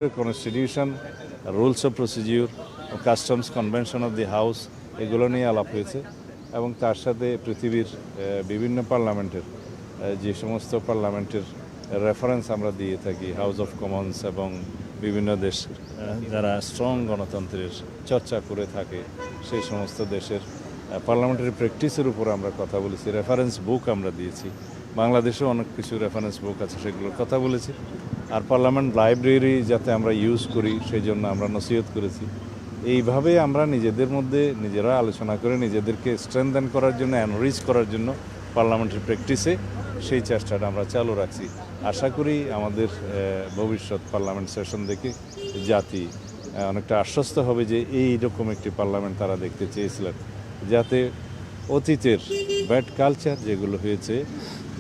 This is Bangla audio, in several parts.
Constitution, rules of procedure, customs convention of the house, এগুলো নিয়ে আলাপ হয়েছে এবং তার সাথে পৃথিবীর বিভিন্ন পার্লামেন্টের যে সমস্ত পার্লামেন্টের রেফারেন্স আমরা দিয়ে থাকি, হাউস অফ কমন্স এবং বিভিন্ন দেশ যারা স্ট্রং গণতন্ত্রের চর্চা করে থাকে সেই সমস্ত দেশের পার্লামেন্টারি প্র্যাকটিসের উপর আমরা কথা বলেছি। রেফারেন্স বুক আমরা দিয়েছি, বাংলাদেশেও অনেক কিছু রেফারেন্স বুক আছে, সেগুলোর কথা বলেছি। আর পার্লামেন্ট লাইব্রেরি যাতে আমরা ইউজ করি সেই জন্য আমরা নসিহত করেছি। এইভাবে আমরা নিজেদের মধ্যে নিজেরা আলোচনা করে নিজেদেরকে স্ট্রেংথেন করার জন্য, এনরিচ করার জন্য পার্লামেন্টারি প্র্যাকটিসে সেই চেষ্টাটা আমরা চালু রাখছি। আশা করি আমাদের ভবিষ্যৎ পার্লামেন্ট সেশন দেখে জাতি অনেকটা আশ্বস্ত হবে যে এই রকম একটি পার্লামেন্ট তারা দেখতে চেয়েছিলেন, যাতে অতীতের ব্যাড কালচার যেগুলো হয়েছে,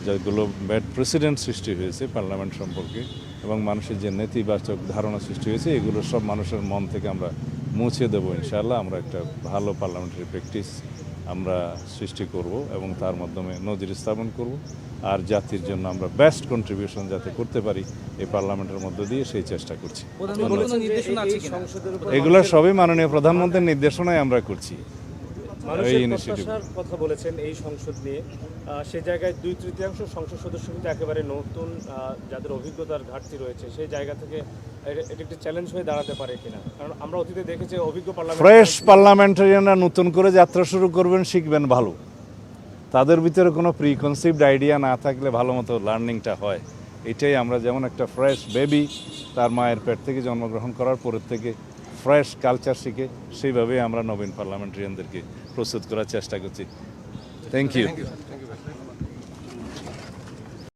যেগুলো ব্যাড প্রেসিডেন্ট সৃষ্টি হয়েছে পার্লামেন্ট সম্পর্কে এবং মানুষের যে নেতিবাচক ধারণা সৃষ্টি হয়েছে, এগুলো সব মানুষের মন থেকে আমরা মুছে দেবো ইনশাআল্লাহ। আমরা একটা ভালো পার্লামেন্টারি প্র্যাকটিস আমরা সৃষ্টি করব এবং তার মাধ্যমে নজির স্থাপন করব। আর জাতির জন্য আমরা বেস্ট কন্ট্রিবিউশন যাতে করতে পারি এই পার্লামেন্টের মধ্য দিয়ে সেই চেষ্টা করছি। এগুলো সবই মাননীয় প্রধানমন্ত্রীর নির্দেশনায় আমরা করছি। কথা বলেছেন এই সংসদ নিয়ে, সে জায়গায় 2/3 সংসদ সদস্য কিন্তু একেবারে নতুন, যাদের অভিজ্ঞতার ঘাটতি রয়েছে, সেই জায়গা থেকে এটা একটি চ্যালেঞ্জ হয়ে দাঁড়াতে পারে কিনা? কারণ আমরা অতীতে দেখেছি অভিজ্ঞ ফ্রেশ পার্লামেন্টারিয়ানরা নতুন করে যাত্রা শুরু করবেন, শিখবেন ভালো। তাদের ভিতরে কোনো প্রিকনসিভড আইডিয়া না থাকলে ভালো মতো লার্নিংটা হয়। এটাই আমরা যেমন একটা ফ্রেশ বেবি তার মায়ের পেট থেকে জন্মগ্রহণ করার পরের থেকে ফ্রেশ কালচার শিখে, সেইভাবেই আমরা নবীন পার্লামেন্টারিয়ানদেরকে প্রস্তুত করার চেষ্টা করছি। Thank you.